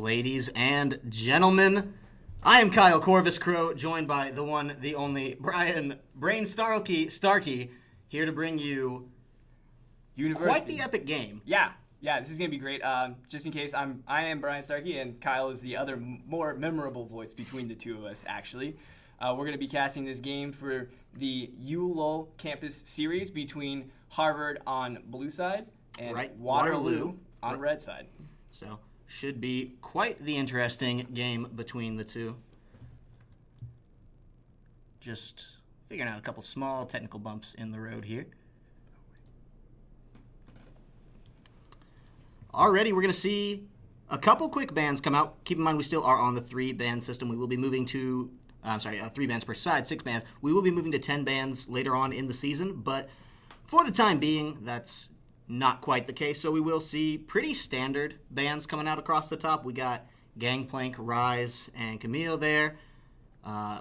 Ladies and gentlemen, I am Kyle Corvus Crow, joined by the one, the only, Brian Brain Starkey, here to bring you quite the epic game. Yeah, this is going to be great. Just in case, I am Brian Starkey, and Kyle is the other more memorable voice between the two of us, actually. We're going to be casting this game for the ULoL campus series between Harvard on blue side and Waterloo on red side. So, should be quite the interesting game between the two. Just figuring out a couple small technical bumps in the road here. Already, we're going to see a couple quick bans come out. Keep in mind, we still are on the 3-ban system. We will be moving to, 3 bans per side, 6 bans. We will be moving to 10 bans later on in the season, but for the time being, that's not quite the case. So we will see pretty standard bans coming out across the top. We got Gangplank, Rise, and Camille there.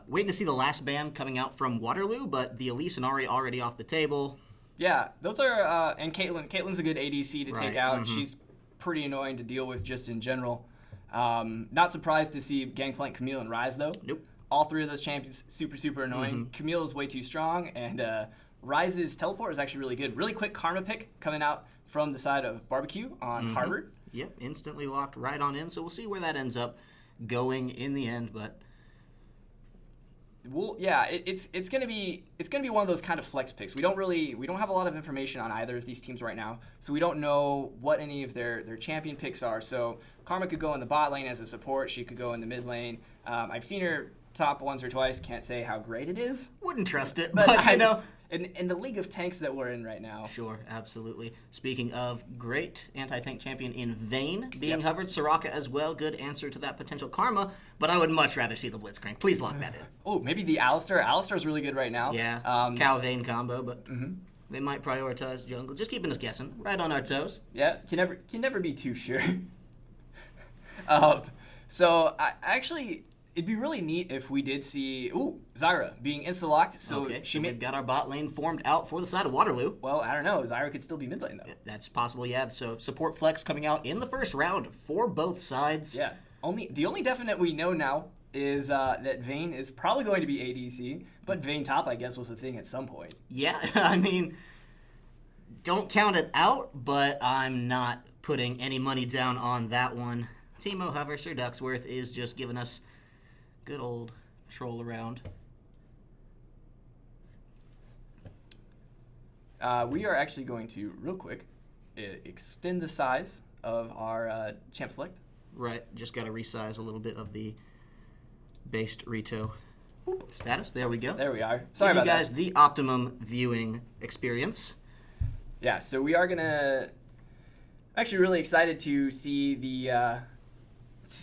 Waiting to see the last ban coming out from Waterloo, but the Elise and Ari already off the table. Yeah, those are, and Caitlyn. Caitlyn's a good ADC to take out. Mm-hmm. She's pretty annoying to deal with just in general. Not surprised to see Gangplank, Camille, and Rise, though. Nope. All three of those champions, super annoying. Mm-hmm. Camille is way too strong, and Rise's teleport is actually really good. Really quick Karma pick coming out from the side of Barbecue on Harvard. Yep, instantly locked right on in. So we'll see where that ends up going in the end, but it's gonna be one of those kind of flex picks. We don't have a lot of information on either of these teams right now, so we don't know what any of their champion picks are. So Karma could go in the bot lane as a support. She could go in the mid lane. I've seen her top once or twice. Can't say how great it is. Wouldn't trust it, but I know. In the league of tanks that we're in right now. Sure, absolutely. Speaking of great anti-tank champion in Vayne being hovered, Soraka as well. Good answer to that potential Karma, but I would much rather see the Blitzcrank. Please lock that in. Oh, maybe the Alistar. Alistar's really good right now. Yeah, Cal-Vayne combo, but they might prioritize jungle. Just keeping us guessing, right on our toes. Yeah, can never be too sure. So I actually, it'd be really neat if we did see Zyra being insta-locked. So we've got our bot lane formed out for the side of Waterloo. Well, I don't know. Zyra could still be mid lane, though. That's possible, yeah. So support flex coming out in the first round for both sides. Yeah. The only definite we know now is that Vayne is probably going to be ADC, but Vayne top, I guess, was a thing at some point. Yeah, I mean, don't count it out, but I'm not putting any money down on that one. Teemo Hover, Sir Ducksworth is just giving us good old troll around. We are actually going to, real quick, extend the size of our champ select. Right, just got to resize a little bit of the based Rito status. There we go. There we are. Sorry about that. Give you guys the optimum viewing experience. Yeah, so we are going to... Actually really excited to see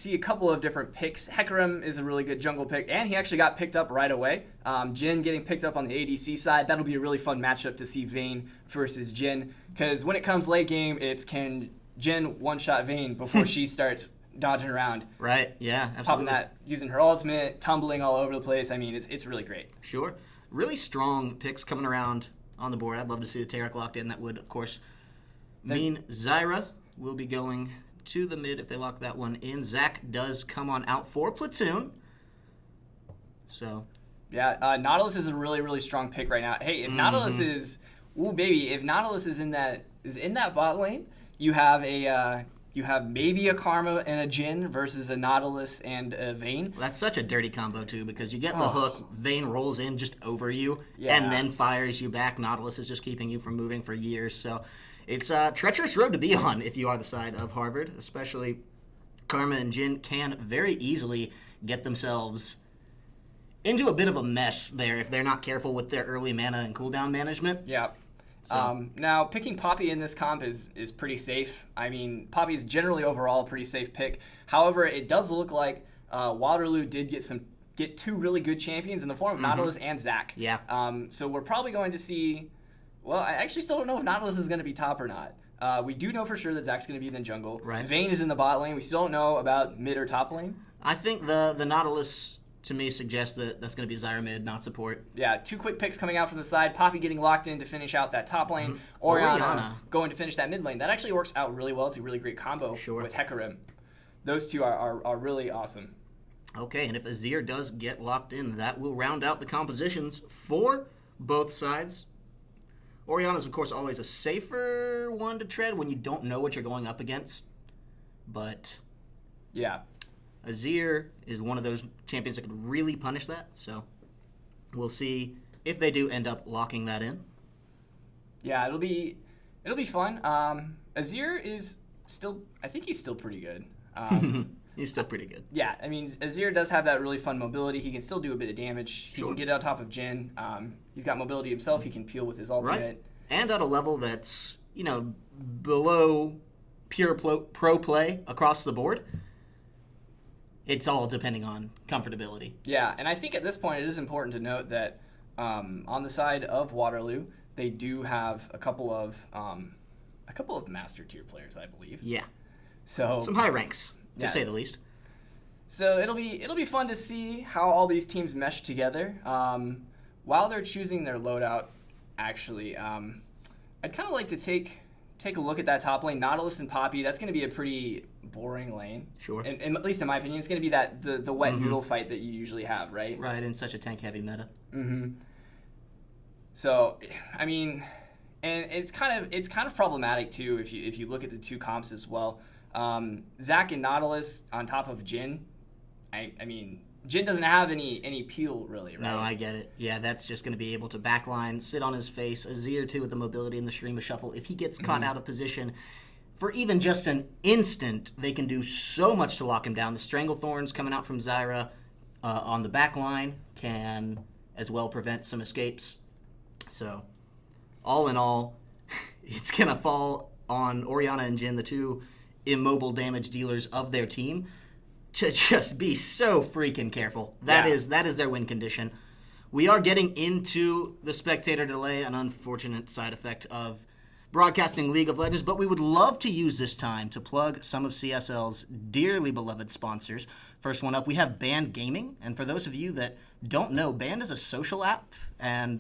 a couple of different picks. Hecarim is a really good jungle pick, and he actually got picked up right away. Jhin getting picked up on the ADC side. That'll be a really fun matchup to see Vayne versus Jhin, because when it comes late game, it's can Jhin one-shot Vayne before she starts dodging around. Right, yeah, absolutely. Popping that, using her ultimate, tumbling all over the place. I mean, it's really great. Sure. Really strong picks coming around on the board. I'd love to see the Taric locked in. That would, of course, mean Zyra will be going to the mid if they lock that one in. Zach does come on out for Platoon. So, yeah, Nautilus is a really strong pick right now. Hey, if Nautilus is, if Nautilus is in that bot lane, you have maybe a Karma and a Jhin versus a Nautilus and a Vayne. That's such a dirty combo too, because you get the hook, Vayne rolls in just over you, and then fires you back. Nautilus is just keeping you from moving for years. So it's a treacherous road to be on if you are the side of Harvard, especially Karma and Jhin can very easily get themselves into a bit of a mess there if they're not careful with their early mana and cooldown management. Yeah. So. Now, picking Poppy in this comp is pretty safe. I mean, Poppy is generally overall a pretty safe pick. However, it does look like Waterloo did get two really good champions in the form of Nautilus and Zac. Yeah. So we're probably going to see... Well, I actually still don't know if Nautilus is going to be top or not. We do know for sure that Zac's going to be in the jungle. Right. Vayne is in the bot lane. We still don't know about mid or top lane. I think the Nautilus, to me, suggests that that's going to be Zyra mid, not support. Yeah, two quick picks coming out from the side. Poppy getting locked in to finish out that top lane. Orianna going to finish that mid lane. That actually works out really well. It's a really great combo with Hecarim. those two are really awesome. Okay, and if Azir does get locked in, that will round out the compositions for both sides. Orianna's, of course, always a safer one to tread when you don't know what you're going up against. But yeah, Azir is one of those champions that could really punish that. So we'll see if they do end up locking that in. Yeah, it'll be fun. Azir is still, I think he's still pretty good. He's still pretty good. Yeah, I mean, Azir does have that really fun mobility. He can still do a bit of damage. He can get on top of Jhin. He's got mobility himself. He can peel with his ultimate. Right. And at a level that's, below pure pro play across the board. It's all depending on comfortability. Yeah, and I think at this point it is important to note that on the side of Waterloo, they do have a couple of master tier players, I believe. Yeah. So some high ranks, to say the least. So it'll be fun to see how all these teams mesh together. While they're choosing their loadout, actually, I'd kind of like to take a look at that top lane. Nautilus and Poppy, that's going to be a pretty boring lane. Sure. And at least in my opinion, it's going to be the wet noodle fight that you usually have, right? Right, in such a tank-heavy meta. Mm-hmm. So, I mean, and it's kind of problematic too if you look at the two comps as well. Zac and Nautilus on top of Jhin. I mean, Jhin doesn't have any peel really, right? No, I get it. Yeah, that's just going to be able to backline, sit on his face. Azir too with the mobility and the stream of shuffle. If he gets caught out of position for even just an instant, they can do so much to lock him down. The Stranglethorns coming out from Zyra on the backline can as well prevent some escapes. So, all in all, it's going to fall on Orianna and Jhin, the two immobile damage dealers of their team, to just be so freaking careful. That is their win condition. We are getting into the spectator delay, an unfortunate side effect of broadcasting League of Legends, but we would love to use this time to plug some of CSL's dearly beloved sponsors. First one up, we have Band Gaming, and for those of you that don't know, Band is a social app, and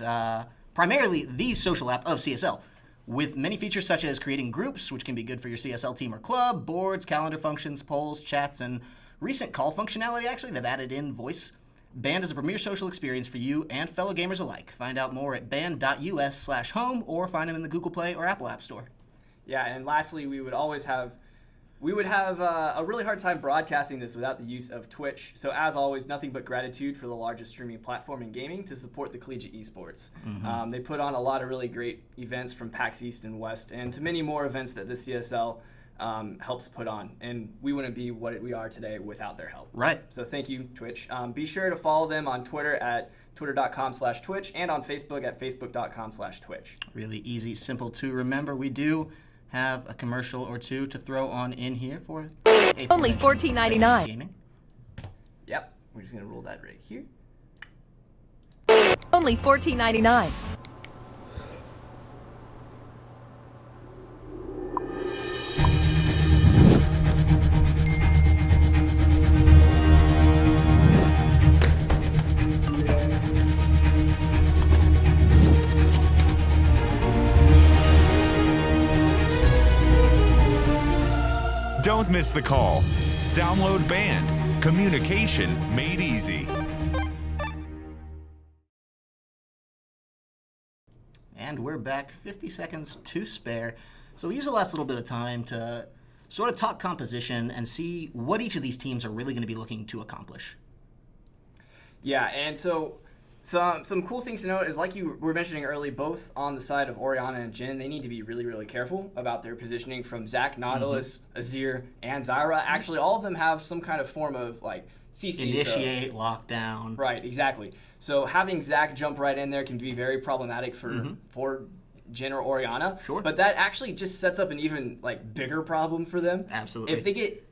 primarily the social app of CSL, with many features such as creating groups, which can be good for your CSL team or club, boards, calendar functions, polls, chats, and recent call functionality, actually. They've added in voice. Band is a premier social experience for you and fellow gamers alike. Find out more at band.us/home or find them in the Google Play or Apple App Store. Yeah, and lastly, we would have a really hard time broadcasting this without the use of Twitch. So as always, nothing but gratitude for the largest streaming platform in gaming to support the collegiate esports. Mm-hmm. They put on a lot of really great events from PAX East and West, and to many more events that the CSL helps put on, and we wouldn't be what we are today without their help. Right. So thank you, Twitch. Be sure to follow them on Twitter at twitter.com/Twitch and on Facebook at facebook.com/Twitch. Really easy, simple to remember. We do have a commercial or two to throw on in here for only $14.99. Gaming. Yep, we're just gonna roll that right here. Only $14.99. Don't miss the call. Download Band. Communication made easy. And we're back, 50 seconds to spare. So we use the last little bit of time to sort of talk composition and see what each of these teams are really going to be looking to accomplish. Yeah, and so some cool things to note is, like you were mentioning early, both on the side of Orianna and Jhin, they need to be really, really careful about their positioning from Zac, Nautilus, Azir, and Zyra. Actually, all of them have some kind of form of, like, CC. Initiate, lockdown. Right, exactly. So having Zac jump right in there can be very problematic for Jhin or Orianna. Sure. But that actually just sets up an even bigger problem for them. Absolutely.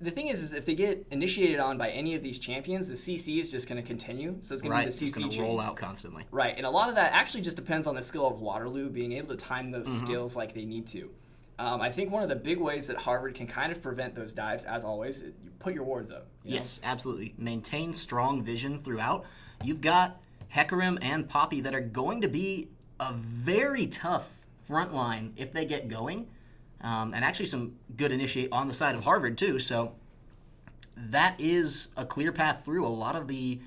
The thing is if they get initiated on by any of these champions, the CC is just going to continue. So it's going to be the CC it's going to chain. roll out constantly. Right, and a lot of that actually just depends on the skill of Waterloo being able to time those skills like they need to. I think one of the big ways that Harvard can kind of prevent those dives, as always, you put your wards up. Yes, absolutely. Maintain strong vision throughout. You've got Hecarim and Poppy that are going to be a very tough front line if they get going. And actually some good initiate on the side of Harvard too. So that is a clear path through a lot of the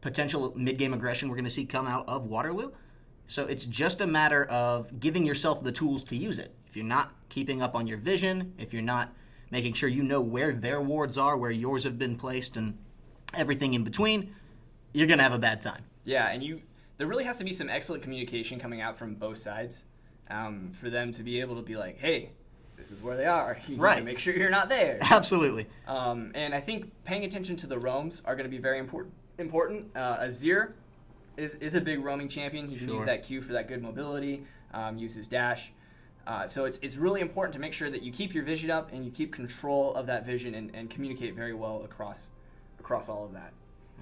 potential mid-game aggression we're going to see come out of Waterloo. So it's just a matter of giving yourself the tools to use it. If you're not keeping up on your vision, if you're not making sure you know where their wards are, where yours have been placed, and everything in between, you're going to have a bad time. Yeah, and there really has to be some excellent communication coming out from both sides for them to be able to be like, hey, this is where they are. You need to make sure you're not there. Absolutely. And I think paying attention to the roams are going to be very important. Azir is a big roaming champion. He can use that Q for that good mobility, use his dash. So it's really important to make sure that you keep your vision up and you keep control of that vision and communicate very well across all of that.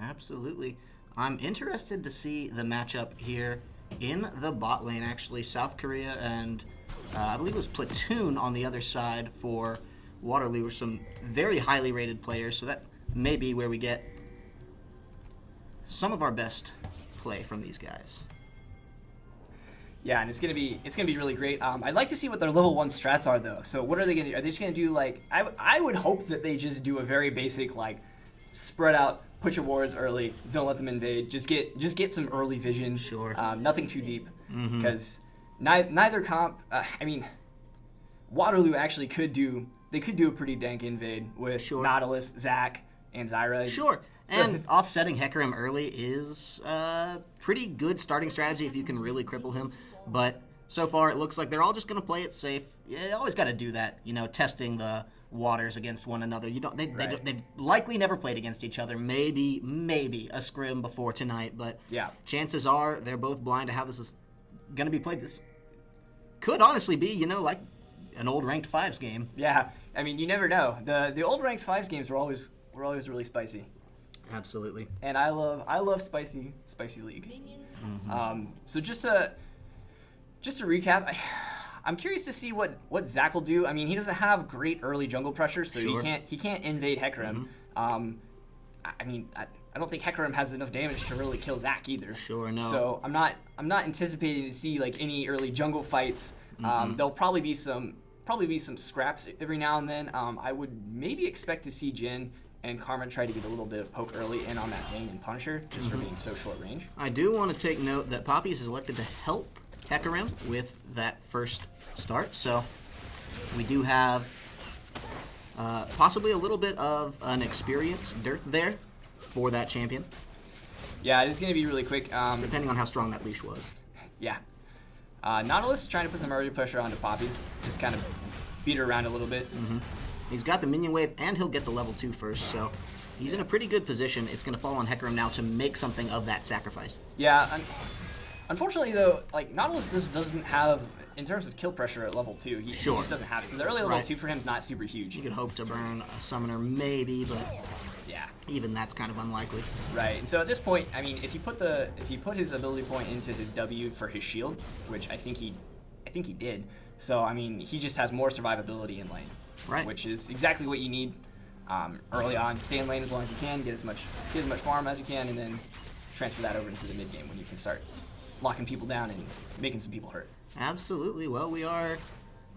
Absolutely. I'm interested to see the matchup here in the bot lane, actually. South Korea and I believe it was Platoon on the other side for Waterloo were some very highly rated players, so that may be where we get some of our best play from these guys. Yeah, and it's gonna be really great. I'd like to see what their level 1 strats are though. So what are they gonna do? Are they just gonna do like I would hope that they just do a very basic like spread out, put your wards early, don't let them invade. Just get some early vision. Sure. Nothing too deep, because neither comp. Waterloo actually could do a pretty dank invade with Nautilus, Zac, and Zyra. Sure. And offsetting Hecarim early is a pretty good starting strategy if you can really cripple him. But so far it looks like they're all just going to play it safe. Yeah, you always got to do that, testing the waters against one another. They've likely never played against each other. Maybe a scrim before tonight, but chances are they're both blind to how this is going to be played. This could honestly be, like an old ranked fives game. Yeah, I mean, you never know. The old ranked fives games were always really spicy. Absolutely. And I love spicy league. So just to recap, I'm curious to see what Zac will do. I mean, he doesn't have great early jungle pressure, so he can't invade Hecarim. I mean, I don't think Hecarim has enough damage to really kill Zac either. Sure, no. So I'm not anticipating to see like any early jungle fights. There'll probably be some scraps every now and then. I would maybe expect to see Jhin and Karma try to get a little bit of poke early in on that Vayne and Punisher, just for being so short range. I do want to take note that Poppy is elected to help Hecarim with that first start, so we do have possibly a little bit of an experience dearth there for that champion. Yeah, it is going to be really quick. Depending on how strong that leash was. Yeah. Nautilus trying to put some early pressure onto Poppy, just kind of beat her around a little bit. He's got the minion wave, and he'll get the level 2 first, so he's in a pretty good position. It's going to fall on Hecarim now to make something of that sacrifice. Yeah, unfortunately, though, like Nautilus doesn't have, in terms of kill pressure at level 2, he just doesn't have it. So the early level 2 for him is not super huge. You could hope to burn a summoner, maybe, but yeah, even that's kind of unlikely. Right, and so at this point, I mean, if you put his ability point into his W for his shield, which I think he did, so I mean, he just has more survivability in lane. Right. Which is exactly what you need early on. Stay in lane as long as you can, get as much farm as you can, and then transfer that over into the mid game when you can start locking people down and making some people hurt. Absolutely. Well, we are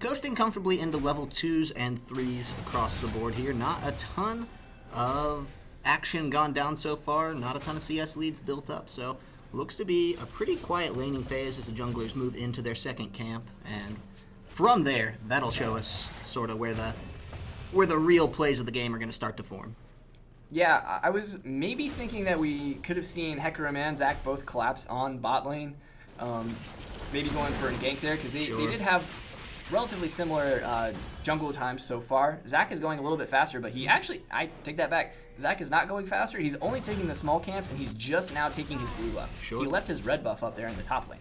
coasting comfortably into level 2s and 3s across the board here. Not a ton of action gone down so far. Not a ton of CS leads built up. So looks to be a pretty quiet laning phase as the junglers move into their second camp, and from there, that'll show us sort of where the real plays of the game are going to start to form. Yeah, I was maybe thinking that we could have seen Hecarim and Zac both collapse on bot lane, maybe going for a gank there, because they did have relatively similar jungle times so far. Zac is going a little bit faster, but I take that back. Zac is not going faster. He's only taking the small camps, and he's just now taking his blue buff. He left his red buff up there in the top lane.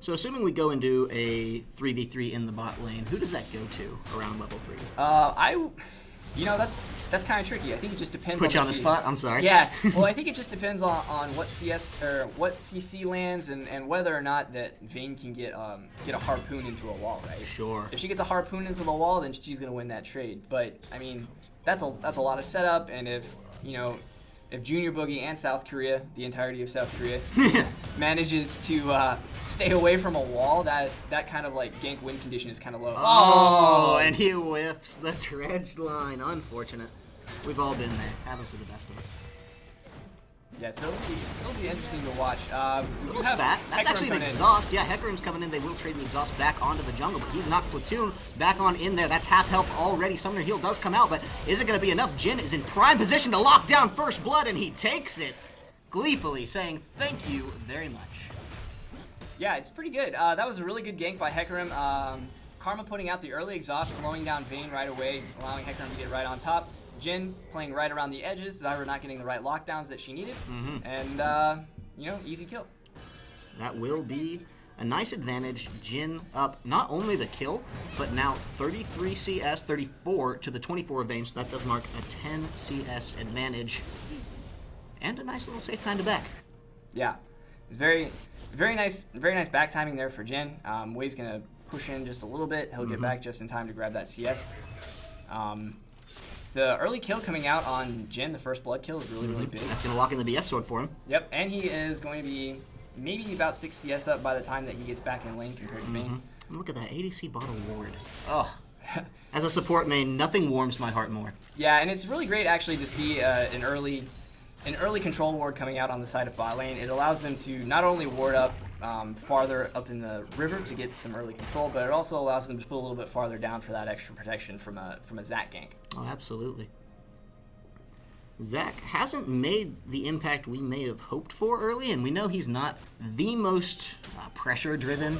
So assuming we go and do a 3v3 in the bot lane, who does that go to around level 3? That's kind of tricky. I think it just depends. Put you on the spot? I'm sorry. Yeah. Well, I think it just depends on what CS or what CC lands and whether or not that Vayne can get a harpoon into a wall, right? Sure. If she gets a harpoon into the wall, then she's gonna win that trade. But I mean, that's a lot of setup, and if Junior Boogie and South Korea, the entirety of South Korea, manages to stay away from a wall, that kind of like gank win condition is kind of low. Oh, and he whiffs the dredged line. Unfortunate. We've all been there. Happens to the best of us. Yeah, so it'll be interesting to watch. Little spat. That's actually an exhaust. Yeah, Hecarim's coming in. They will trade the exhaust back onto the jungle, but he's knocked Platoon back on in there. That's half health already. Summoner Heal does come out, but is it going to be enough? Jin is in prime position to lock down first blood, and he takes it gleefully, saying thank you very much. Yeah, it's pretty good. That was a really good gank by Hecarim. Karma putting out the early exhaust, slowing down Vayne right away, allowing Hecarim to get right on top. Jin playing right around the edges, Zyra not getting the right lockdowns that she needed, and easy kill. That will be a nice advantage. Jin up not only the kill, but now 33 CS, 34 to the 24 of Vayne, so that does mark a 10 CS advantage. And a nice little safe time to back. Yeah, it's very nice back timing there for Jin. Wave's gonna push in just a little bit. He'll get back just in time to grab that CS. The early kill coming out on Jin, the first blood kill, is really big. That's going to lock in the BF sword for him. Yep, and he is going to be maybe about 6 CS up by the time that he gets back in lane compared to Vayne. Look at that ADC bottle ward. Oh, as a support main, nothing warms my heart more. Yeah, and it's really great actually to see an early control ward coming out on the side of bot lane. It allows them to not only ward up farther up in the river to get some early control, but it also allows them to put a little bit farther down for that extra protection from a Zac gank. Oh, absolutely. Zac hasn't made the impact we may have hoped for early, and we know he's not the most pressure-driven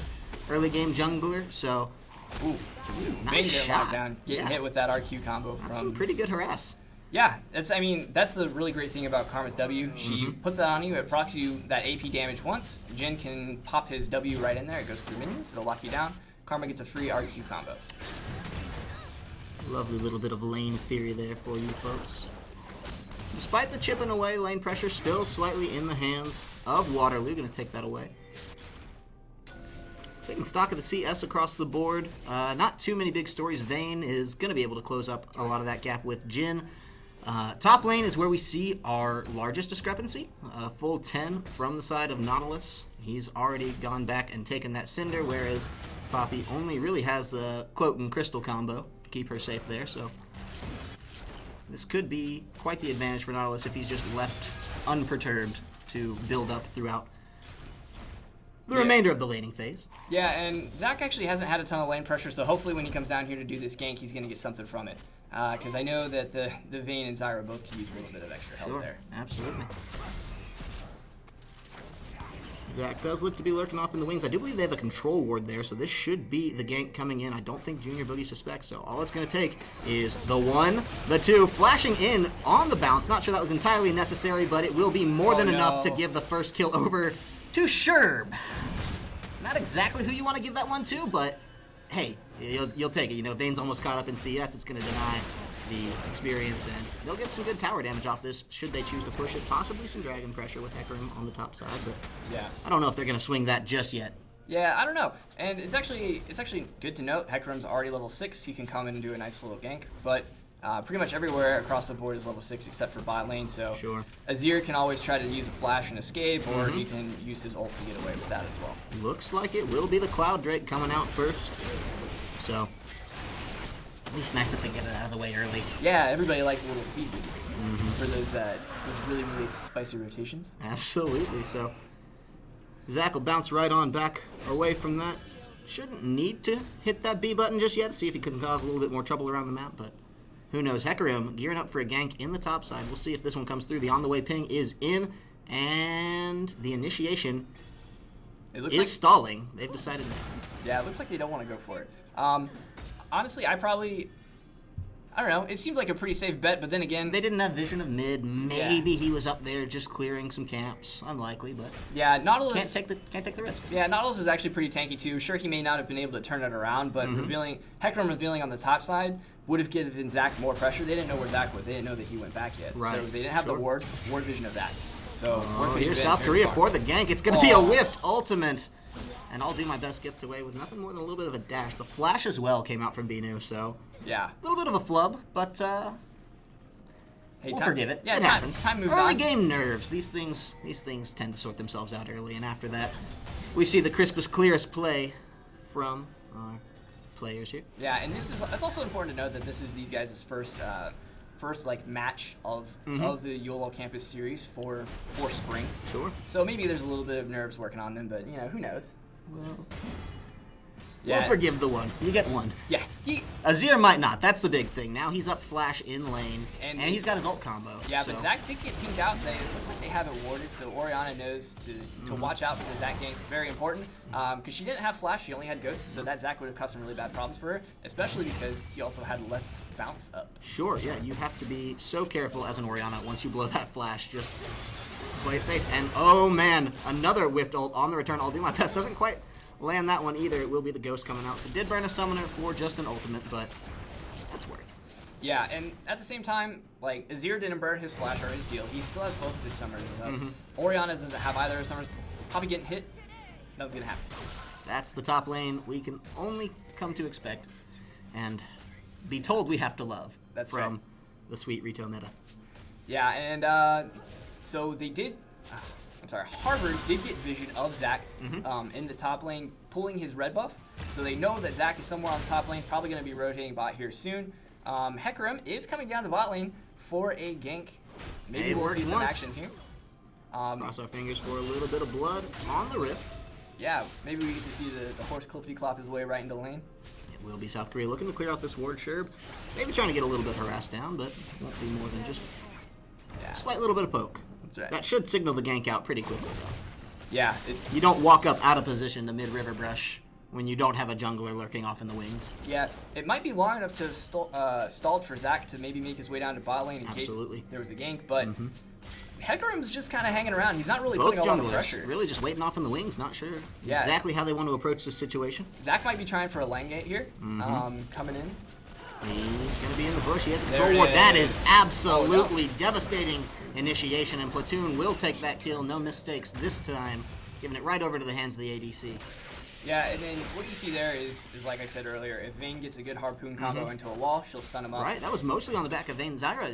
early game jungler, so nice shot. Down, getting hit with that RQ combo That's some pretty good harass. Yeah, that's the really great thing about Karma's W. She puts that on you, it procs you that AP damage once. Jin can pop his W right in there, it goes through minions, it'll lock you down. Karma gets a free RQ combo. Lovely little bit of lane theory there for you folks. Despite the chipping away, lane pressure still slightly in the hands of Waterloo. Going to take that away. Taking stock of the CS across the board. Not too many big stories. Vayne is going to be able to close up a lot of that gap with Jin. Top lane is where we see our largest discrepancy. Full 10 from the side of Nautilus. He's already gone back and taken that Cinder, whereas Poppy only really has the Cloak and Crystal combo to keep her safe there. So this could be quite the advantage for Nautilus if he's just left unperturbed to build up throughout the remainder of the laning phase. Yeah, and Zac actually hasn't had a ton of lane pressure, so hopefully when he comes down here to do this gank, he's going to get something from it. Because I know that the Vayne and Zyra both can use a little bit of extra help there. Absolutely. Zac does look to be lurking off in the wings. I do believe they have a control ward there, so this should be the gank coming in. I don't think Junior Booty suspects, so all it's going to take is the 1, the 2, flashing in on the bounce. Not sure that was entirely necessary, but it will be more than enough to give the first kill over to Sherb. Not exactly who you want to give that one to, but hey, you'll take it. You know, Vayne's almost caught up in CS. It's going to deny the experience, and they'll get some good tower damage off this should they choose to push it. Possibly some dragon pressure with Hecarim on the top side, but yeah, I don't know if they're going to swing that just yet. Yeah, I don't know. And it's actually good to note Hecarim's already level 6. He can come in and do a nice little gank, but pretty much everywhere across the board is level 6 except for bot lane, so Azir can always try to use a flash and escape, or he can use his ult to get away with that as well. Looks like it will be the Cloud Drake coming out first, so at least nice that they get it out of the way early. Yeah, everybody likes a little speed boost for those really spicy rotations. Absolutely, so Zac will bounce right on back away from that. Shouldn't need to hit that B button just yet, see if he can cause a little bit more trouble around the map, but who knows. Hecarim gearing up for a gank in the top side. We'll see if this one comes through. The on-the-way ping is in, and the initiation is stalling. They've decided that. Yeah, it looks like they don't want to go for it. Honestly, I don't know. It seemed like a pretty safe bet, but then again, they didn't have vision of mid. Maybe he was up there just clearing some camps. Unlikely, but yeah, Nautilus can't take the risk. Yeah, Nautilus is actually pretty tanky too. Sure, he may not have been able to turn it around, but Hecarim revealing on the top side would have given Zac more pressure. They didn't know where Zac was. They didn't know that he went back yet. Right. So they didn't have the ward vision of that. So here's South Korea for the gank. It's going to be a whiffed ultimate. And I'll do my best gets away with nothing more than a little bit of a dash. The flash as well came out from Binu, so yeah, a little bit of a flub, but hey, we'll forgive it. Yeah, it happens. Time moves early on. Game nerves. These things tend to sort themselves out early, and after that, we see the crispest, clearest play from our players here. Yeah, and it's also important to note that this is these guys' first first like match of the ULoL campus series for spring. Sure. So maybe there's a little bit of nerves working on them, but you know, who knows? Well, Yeah. we'll forgive the one. You get one. Yeah. Azir might not. That's the big thing. Now he's up flash in lane, And and he's got his ult combo. Yeah, so. but Zach did get pinged out. It looks like they have it warded, so Orianna knows to watch out because Zach gank very important. Because she didn't have flash, she only had ghost, so that Zach would have caused some really bad problems for her, especially because he also had less bounce up. Sure, yeah, you have to be so careful as an Orianna once you blow that flash. Just play it safe. And oh man, another whiffed ult on the return. I'll do my best. Doesn't quite land that one either. It will be the ghost coming out. So did burn a summoner for just an ultimate, but that's worth it. Yeah, and at the same time, like, Azir didn't burn his flash or his heal. He still has both of his summoners up. Orianna doesn't have either of his summoners. Probably getting hit. Nothing's gonna happen. That's the top lane we can only come to expect and be told we have to love. That's from right. the sweet Rito meta. Yeah, and so they did. Harvard did get vision of Zach in the top lane, pulling his red buff. So they know that Zach is somewhere on the top lane, probably going to be rotating bot here soon. Hecarim is coming down the bot lane for a gank. Maybe It we'll worked see some once. action here. Cross our fingers for a little bit of blood on the rip. Yeah, maybe we get to see the horse clippity-clop his way right into lane. It will be South Korea looking to clear out this ward Sherb. Maybe trying to get a little bit harassed down, but won't be more than just Yeah, a slight little bit of poke. that's right. That should signal the gank out pretty quickly, though. Yeah, You don't walk up out of position to mid-river brush when you don't have a jungler lurking off in the wings. it might be long enough to have stalled for Zach to maybe make his way down to bot lane in Absolutely. case there was a gank, but Hecarim's just kind of hanging around. He's not really Both putting a lot of junglers pressure. really just waiting off in the wings, not sure Yeah. exactly how they want to approach this situation. Zach might be trying for a lane gate here, coming in. He's going to be in the bush. He has a There control it ward. That is. is absolutely devastating initiation, and Platoon will take that kill. No mistakes this time, giving it right over to the hands of the ADC. Yeah, and then what you see there is like I said earlier, if Vayne gets a good harpoon combo into a wall, she'll stun him up. Right, that was mostly on the back of Vayne Zyra.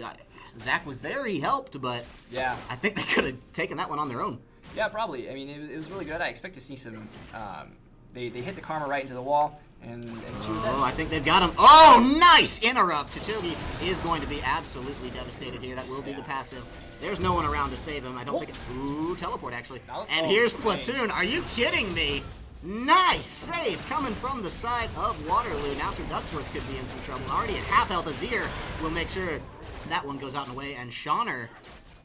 Zach was there, he helped, but Yeah. I think they could have taken that one on their own. Yeah, probably. I mean, it was really good. I expect to see some. They hit the karma right into the wall, and she was Oh, dead. I think they've got him. Oh, nice interrupt. Tatogi is going to be absolutely devastated here. That will be the passive. There's no one around to save him. I don't think. Ooh, teleport actually. And here's Platoon. Are you kidding me? Nice save coming from the side of Waterloo. Now Sir Ducksworth could be in some trouble. Already at half health. Azir will make sure that one goes out and away. And Shauner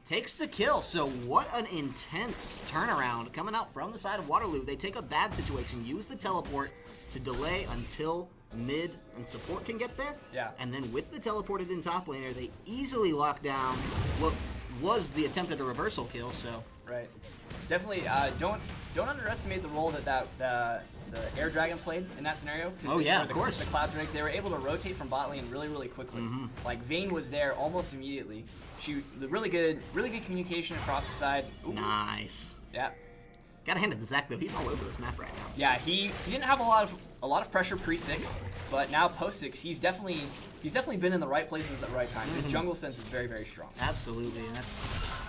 takes the kill. So what an intense turnaround coming out from the side of Waterloo. They take a bad situation, use the teleport to delay until mid and support can get there. Yeah. And then with the teleported in top laner, they easily lock down what was the attempt at a reversal kill. So Right. Definitely. Don't underestimate the role that the Air Dragon played in that scenario. Oh, yeah, of course. The Cloud Drake, they were able to rotate from bot lane really, really quickly. Like Vayne was there almost immediately. The really good communication across the side. Ooh. nice. Yeah. Gotta hand it to Zach though. He's all over this map right now. Yeah, he didn't have a lot of pressure pre-6, but now post-6, he's definitely been in the right places at the right time. His jungle sense is very, very strong. Absolutely, and that's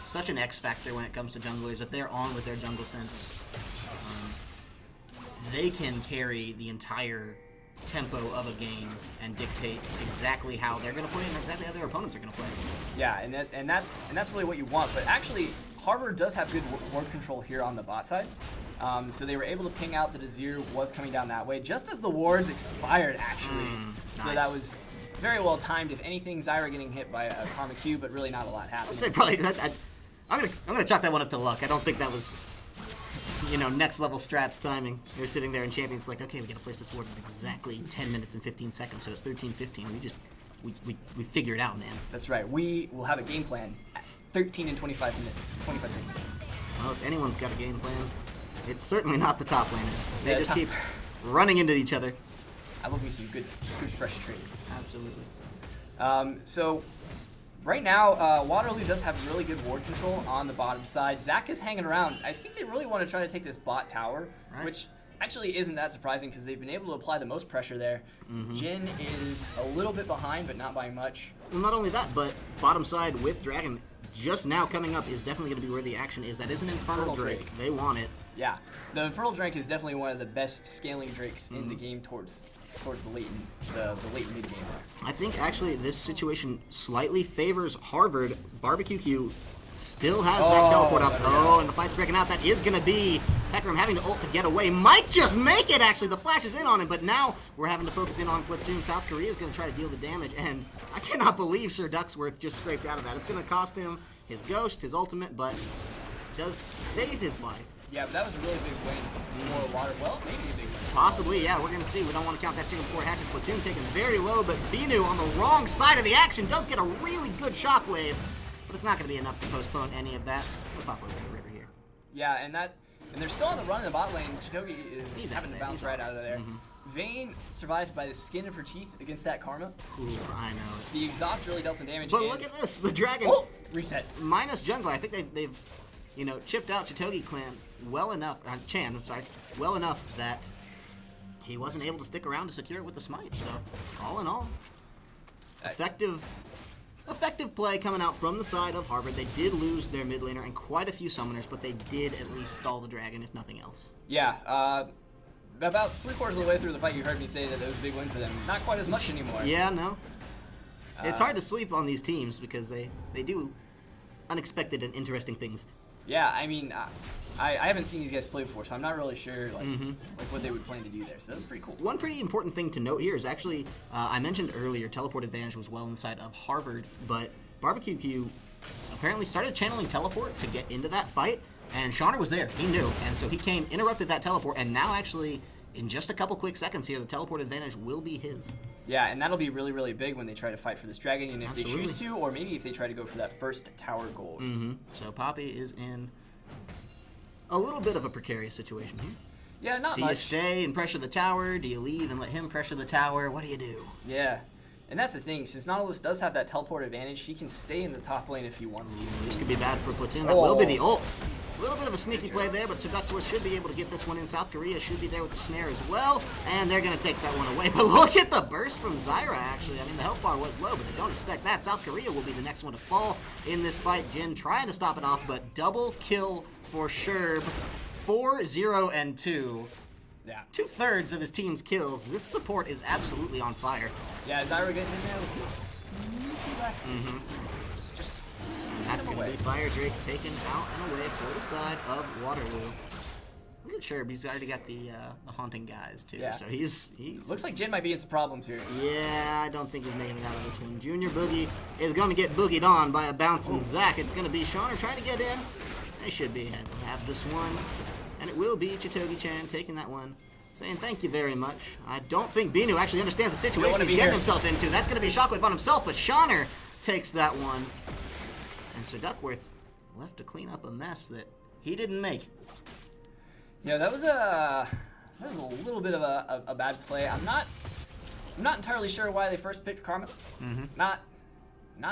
such an X factor when it comes to junglers. If they're on with their jungle sense, they can carry the entire tempo of a game and dictate exactly how they're going to play and exactly how their opponents are going to play. Yeah, and that's really what you want. But actually, Harvard does have good ward control here on the bot side. So they were able to ping out that Azir was coming down that way just as the wards expired, actually. So nice. that was very well timed. If anything, Zyra getting hit by a Karma Q, but really not a lot happening. I'd say probably I'm gonna chalk that one up to luck. I don't think that was, next level strats timing. You're sitting there and Champion's like, okay, we gotta place this ward in exactly 10 minutes and 15 seconds. So at 13:15, we figure it out, man. That's right. We will have a game plan at 13 and 25 seconds. Well, if anyone's got a game plan, it's certainly not the top laners. They Yeah, just keep running into each other. I love me some good pressure trades. Absolutely. So right now, Waterloo does have really good ward control on the bottom side. Zach is hanging around. I think they really want to try to take this bot tower, Right. which actually isn't that surprising because they've been able to apply the most pressure there. Jin is a little bit behind, but not by much. Well, not only that, but bottom side with Dragon just now coming up is definitely going to be where the action is. That is an Infernal Drake. They want it. Yeah, the Infernal Drake is definitely one of the best scaling drakes in the game towards towards the late mid game there. I think actually this situation slightly favors Harvard. Barbecue Q still has that teleport up. Oh, and the fight's breaking out. That is going to be Hecarim having to ult to get away. Might just make it, actually. The flash is in on him, but now we're having to focus in on Platoon. South Korea is going to try to deal the damage, and I cannot believe Sir Ducksworth just scraped out of that. It's going to cost him his ghost, his ultimate, but does save his life. Yeah, but that was a really big win for Water. Well, maybe a big win. Possibly, yeah, we're going to see. We don't want to count that chicken before it hatches. Platoon taken very low, but Binu on the wrong side of the action does get a really good shockwave, but it's not going to be enough to postpone any of that. We'll pop over the river here. Yeah, and they're still on the run in the bot lane. Chitogi is having to bounce right out of there. Vayne survived by the skin of her teeth against that Karma. Ooh, I know it. The exhaust really does some damage. But look at this, the dragon resets. Minus jungle. I think they've chipped out Chitogi clan well enough, Chan, I'm sorry, well enough that he wasn't able to stick around to secure it with the smite. So, all in all, effective play coming out from the side of Harvard. They did lose their mid laner and quite a few summoners, but they did at least stall the dragon, if nothing else. Yeah, about 3/4 of the way through the fight, you heard me say that it was a big win for them. Not quite as much anymore. Yeah, no. It's hard to sleep on these teams because they do unexpected and interesting things. Yeah, I mean, I haven't seen these guys play before, so I'm not really sure like what they would plan to do there. So that's pretty cool. One pretty important thing to note here is actually, I mentioned earlier, teleport advantage was well on the side of Harvard, but Barbecue Q apparently started channeling teleport to get into that fight, and Shauner was there. He knew, and so he came, interrupted that teleport, and now actually, in just a couple quick seconds here, the teleport advantage will be his. Yeah, and that'll be really, really big when they try to fight for this dragon, and if they choose to, or maybe if they try to go for that first tower gold. So Poppy is in a little bit of a precarious situation here. Yeah, not much. Do you stay and pressure the tower? Do you leave and let him pressure the tower? What do you do? Yeah, and that's the thing. Since Nautilus does have that teleport advantage, he can stay in the top lane if he wants to. This could be bad for Platoon. That will be the ult. A little bit of a sneaky play there, but Seduxworth should be able to get this one in. South Korea should be there with the snare as well, and they're going to take that one away. But look at the burst from Zyra, actually. I mean, the health bar was low, but you don't expect that. South Korea will be the next one to fall in this fight. Jin trying to stop it off, but double kill for Sherb. 4-0 and 2. Yeah. 2/3 of his team's kills. This support is absolutely on fire. Yeah, Zyra getting in there with this sneaky left. It's just that's going to be Fire Drake taken out and away for the side of Waterloo. Look at Sherb, he's already got the haunting guys too. Yeah. So he's looks like Jin might be in some problems here. Yeah, I don't think he's making it out of this one. Junior Boogie is going to get boogied on by a bouncing Zac. It's going to be Shauner trying to get in. They should be able to have this one. And it will be Chitogi-chan taking that one, saying thank you very much. I don't think Binu actually understands the situation he's getting himself into. That's going to be a shockwave on himself, but Shauner takes that one. And so Duckworth left to clean up a mess that he didn't make. Yeah, that was a little bit of a bad play. I'm not entirely sure why they first picked Karma. Not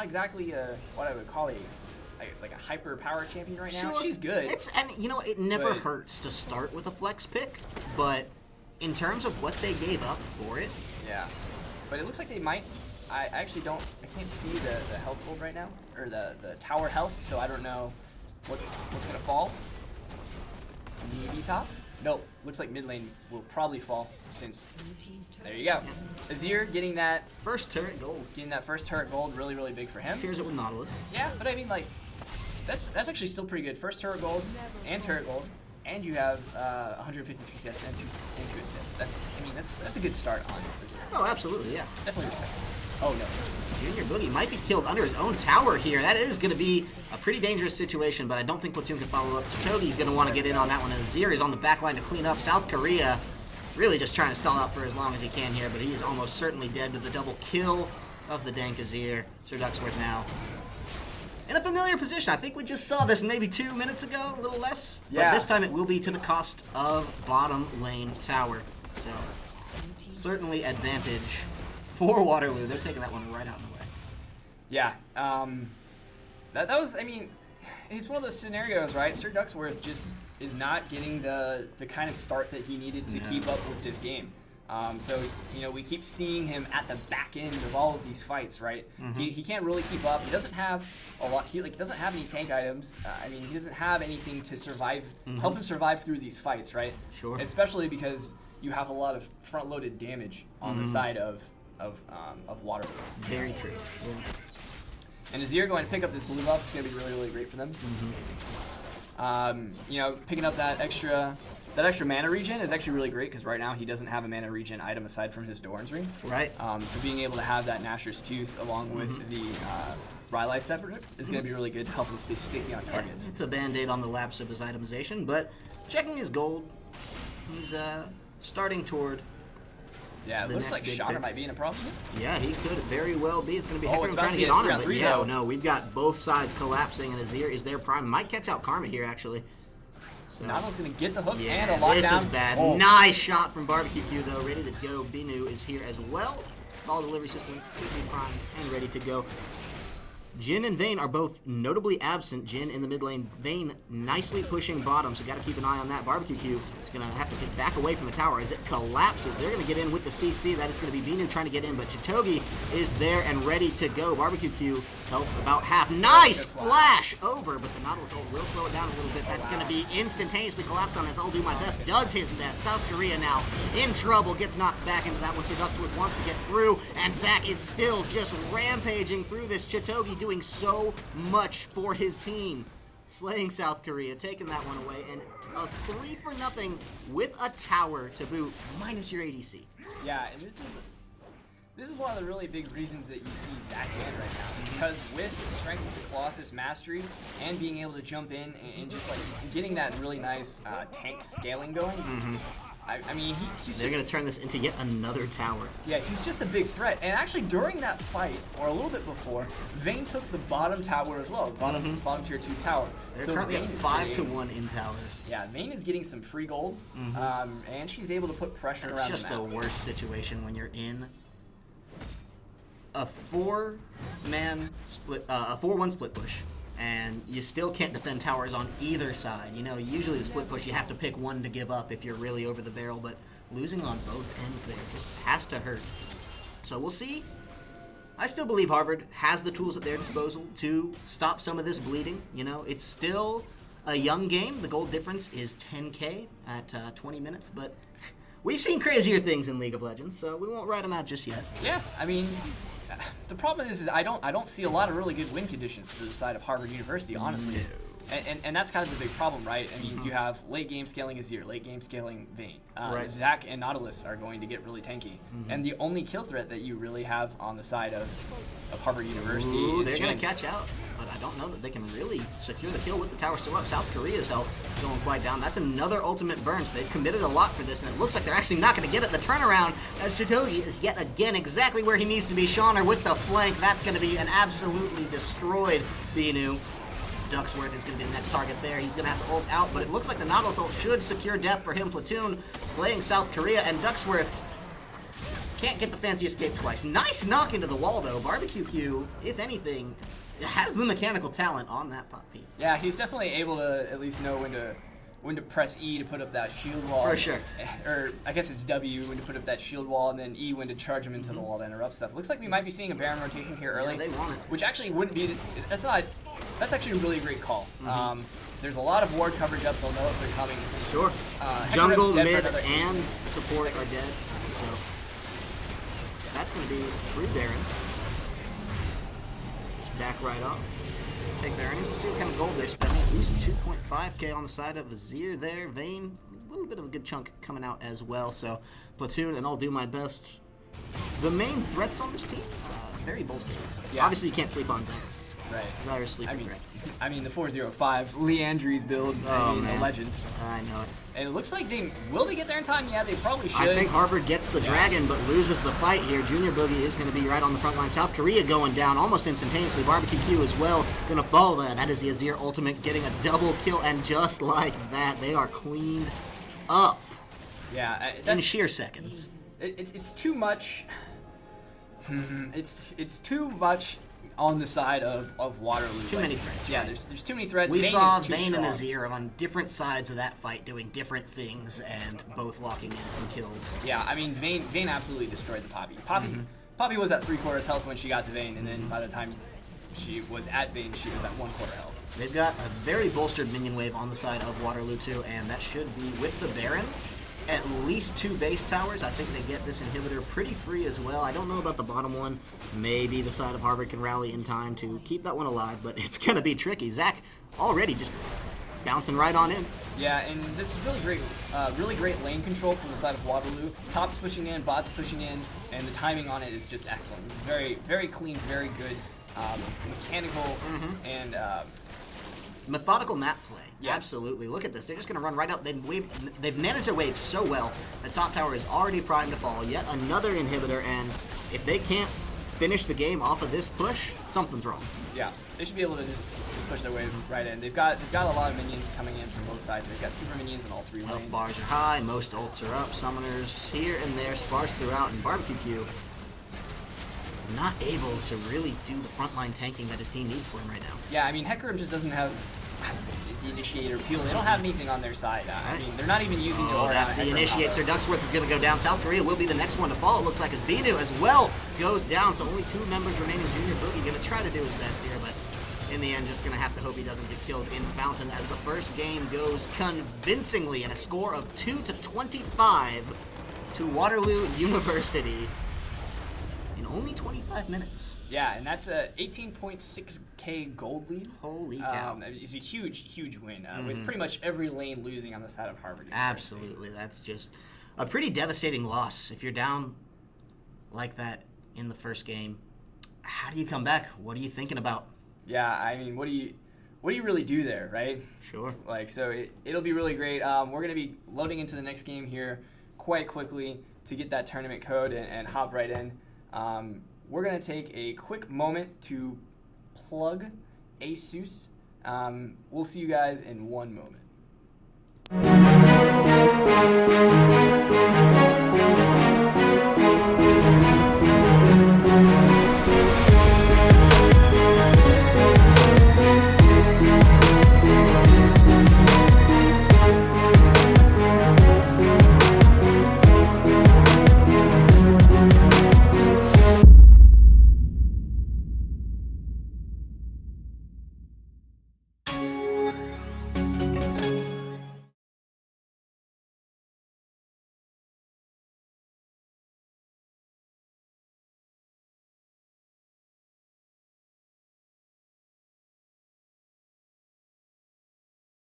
exactly what I would call like a hyper power champion right now. Sure. She's good. And you know, it never hurts to start with a flex pick, but in terms of what they gave up for it. Yeah. But it looks like they might. I can't see the health gold right now, or the tower health, so I don't know what's gonna fall. Maybe top? Nope. Looks like mid lane will probably fall since. There you go. Azir getting that first turret gold. Getting that first turret gold, really, really big for him. Shares it with Nautilus. Yeah, but I mean, like, that's actually still pretty good. First turret gold and turret gold, and you have 153 CS and two assists. That's a good start on Azir. Oh, absolutely, yeah. It's definitely respectable. Oh no. Junior Boogie might be killed under his own tower here. That is going to be a pretty dangerous situation, but I don't think Platoon can follow up. Chitogi's going to want to get in on that one. Azir is on the back line to clean up. South Korea really just trying to stall out for as long as he can here, but he is almost certainly dead to the double kill of the dank Azir. Sir Ducksworth now in a familiar position. I think we just saw this maybe 2 minutes ago, a little less. Yeah. But this time it will be to the cost of bottom lane tower. So certainly advantage for Waterloo. They're taking that one right out of the way. Yeah. That was, I mean, it's one of those scenarios, right? Sir Ducksworth just is not getting the kind of start that he needed to keep up with this game. So, you know, we keep seeing him at the back end of all of these fights, right? He can't really keep up. He doesn't have a lot. He doesn't have any tank items. I mean, he doesn't have anything to survive, help him survive through these fights, right? Sure. Especially because you have a lot of front-loaded damage on the side of Waterloo. Very true. Yeah. And Azir going to pick up this blue buff. It's going to be really, really great for them. You know, picking up that extra mana regen is actually really great because right now he doesn't have a mana regen item aside from his Doran's Ring. Right. So being able to have that Nashor's Tooth along with the Rylai Scepter is going to be really good to help him stay sticky on targets. It's a band-aid on the lapse of his itemization, but checking his gold, he's starting toward. Yeah, it the looks next like big Shotter pick. might be in a problem. Yeah, he could very well be. It's going to be Oh, Hecarim it's about trying to to be get a on him, 3-on-3 but yeah, though. no, we've got both sides collapsing, and Azir is their prime. Might catch out Karma here, actually. So, Nado's going to get the hook yeah, and a lockdown. this is bad. Oh. Nice shot from Barbecue Q, though. Ready to go. Binu is here as well. Ball delivery system should be prime and ready to go. Jhin and Vayne are both notably absent. Jhin in the mid lane, Vayne nicely pushing bottom, so got to keep an eye on that. Barbecue Q is going to have to just back away from the tower as it collapses. They're going to get in with the CC. That is going to be Vinu trying to get in, but Chitogi is there and ready to go. Barbecue Q health about half. Nice flash over, but the Nautilus ult will slow it down a little bit. That's going to be instantaneously collapsed on as I'll do my best. Does his best. South Korea now in trouble. Gets knocked back into that one, so Duckswood wants to get through, and Zach is still just rampaging through this. Chitogi doing so much for his team. Slaying South Korea, taking that one away, and a 3-for-0 with a tower to boot, minus your ADC. Yeah, and this is one of the really big reasons that you see Zach win right now. Is because with Strength of the Colossus Mastery and being able to jump in and just like getting that really nice tank scaling going, I mean, he's They're just... going to turn this into yet another tower. Yeah, he's just a big threat. And actually, during that fight, or a little bit before, Vayne took the bottom tower as well, bottom tier 2 tower. They're so currently Vayne at is 5-1 in towers. Yeah, Vayne is getting some free gold, and she's able to put pressure It's around just the the map. worst situation when you're in a 4-man split, a 4-1 split push, and you still can't defend towers on either side. You know, usually the split push you have to pick one to give up if you're really over the barrel, but losing on both ends there just has to hurt. So we'll see. I still believe Harvard has the tools at their disposal to stop some of this bleeding. You know, it's still a young game. The goal difference is 10K at 20 minutes, but we've seen crazier things in League of Legends, so we won't write them out just yet. Yeah, I mean, the problem is I don't see a lot of really good win conditions for the side of Harvard University, honestly. No. And that's kind of the big problem, right? I mean, you have late game scaling Azir, late game scaling Vayne. Right. Zach and Nautilus are going to get really tanky. And the only kill threat that you really have on the side of Harvard University Ooh, is they're going Jhin. to catch out, but I don't know that they can really secure the kill with the tower still up. South Korea's health going quite down. That's another ultimate burn, so they've committed a lot for this, and it looks like they're actually not going to get it. The turnaround as Chitogi is yet again exactly where he needs to be. Shauner with the flank. That's going to be an absolutely destroyed Binu. Ducksworth is going to be the next target there. He's going to have to ult out, but it looks like the Nautilus ult should secure death for him. Platoon slaying South Korea, and Ducksworth can't get the fancy escape twice. Nice knock into the wall, though. Barbecue Q, if anything, has the mechanical talent on that puppy. Yeah, he's definitely able to at least know when to press E to put up that shield wall. For sure. Or I guess it's W when to put up that shield wall, and then E when to charge him into the wall to interrupt stuff. Looks like we might be seeing a Baron rotation here early. Yeah, they want it. Which actually wouldn't be. That's actually a really great call. There's a lot of ward coverage up. They'll know if they're coming. Sure. Hecarim's Jungle, dead for mid, another 8 and support are seconds. dead. So that's going to be through Baron. Just back right up. Take their earnings. We'll see what kind of gold they're spending. At least 2.5K on the side of Azir there. Vayne, a little bit of a good chunk coming out as well. So Platoon, and I'll do my best. The main threats on this team, very bolstered. Yeah. Obviously, you can't sleep on Zyra. Right. Zyra's sleeping great. I mean the 405 Leandri's build. Oh, the man. legend. I know it. And it looks like will they get there in time? Yeah, they probably should. I think Harvard gets the dragon, but loses the fight here. Junior Boogie is going to be right on the front line. South Korea going down almost instantaneously. Barbecue Q as well going to fall there. That is the Azir ultimate getting a double kill, and just like that, they are cleaned up Yeah, in that's sheer seconds. it's too much. It's too much on the side of Waterloo. Too many threats, Yeah, right. there's too many threats. We Vayne saw is too Vayne and strong. Azir on different sides of that fight doing different things and both locking in some kills. Yeah, I mean Vayne absolutely destroyed the Poppy. Poppy was at 3/4 health when she got to Vayne, and then by the time she was at Vayne, she was at 1/4 health. They've got a very bolstered minion wave on the side of Waterloo too, and that should be with the Baron. at least 2 base towers. I think they get this inhibitor pretty free as well. I don't know about the bottom one. Maybe the side of Harvard can rally in time to keep that one alive, but it's going to be tricky. Zach already just bouncing right on in. Yeah, and this is really great lane control from the side of Waterloo. Top's pushing in, bot's pushing in, and the timing on it is just excellent. It's very, very clean, very good, mechanical, and methodical map play. Yes. Absolutely. Look at this. They're just going to run right out. They've managed their wave so well. The top tower is already primed to fall. Yet another inhibitor, and if they can't finish the game off of this push, something's wrong. yeah, they should be able to just push their wave right in. They've got a lot of minions coming in from both sides. They've got super minions in all 3 Health lanes. bars are high. Most ults are up. Summoners here and there, sparse throughout, and Barbecue Q not able to really do the frontline tanking that his team needs for him right now. Yeah, I mean, Hecarim just doesn't have the initiator peel. They don't have anything on their side. I mean, they're not even using the Oh, aura that's on the Hecarim initiate. Sir combo. Ducksworth is going to go down. South Korea will be the next one to fall. It looks like as Binu as well goes down. So only 2 members remaining. Junior Boogie going to try to do his best here, but in the end, just going to have to hope he doesn't get killed in Fountain as the first game goes convincingly in a score of 2-25 to Waterloo University in only 25 minutes. Yeah, and that's a 18.6k gold lead. Holy cow. It's a huge win, with pretty much every lane losing on the side of Harvard. Absolutely. That's just a pretty devastating loss. If you're down like that in the first game, how do you come back? What are you thinking about? Yeah, I mean, what do you really do there, right? Sure. Like, so it'll be really great. We're gonna be loading into the next game here quite quickly to get that tournament code and hop right in. We're going to take a quick moment to plug ASUS. We'll see you guys in 1 moment.